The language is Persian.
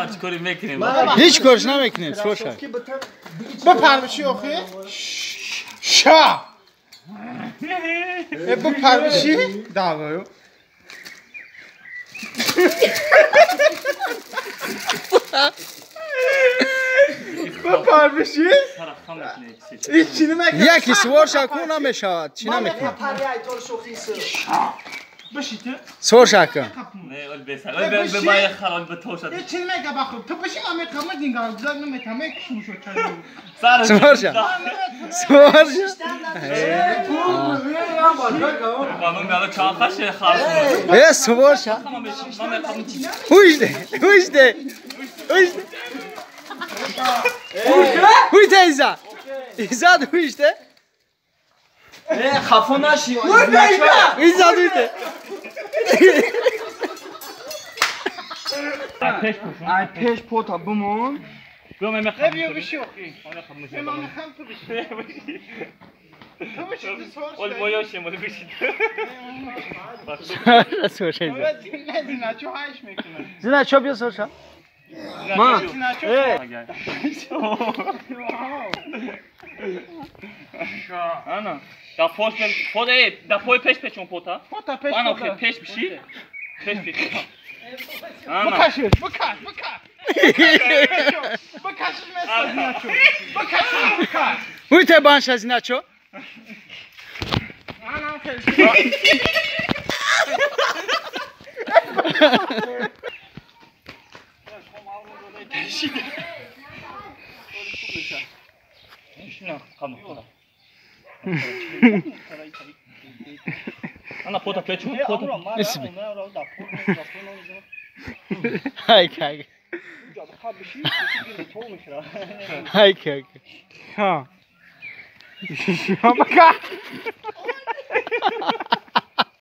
چیکاری میکنیم هیچ کارش نمیکنیم سوشا بپر بشی آخه شا بپر بشی دعوایو بپر بشی هیچی نمیکنم یکی سوشا کن نمیشود چی نمیکنم بشی سوشا کن نه اول بسر اول به مای خرال به تو شد چی نمیگه بخور تو بشی من میکنم دینگار بزرگ نمیکنم کشون شد چرا سوشا سوشا من میاد چاخش خرال ای سوشا هوشته ایزا ایزا هوشته خفه نشی ایزا هوشته پیش پوتا بمون بیا من میخوام بیا بشی آخه من میخوام تو بشی تو بشی تو سوار اول مایاشه مال بشید سوشا ایزا نه چو هایش میکنه زینا چوب بیا سوشا ما انا دا فوش فود دا پوی پیش پیچون پوتا پوتا پیش انا پوتا پیش بشی پیش انا بکشش بکش بکشش مثل نچو بکش هویته بانش از نچو انا شنو خم انا پوتا پیچون پوتا اسمي هاي ها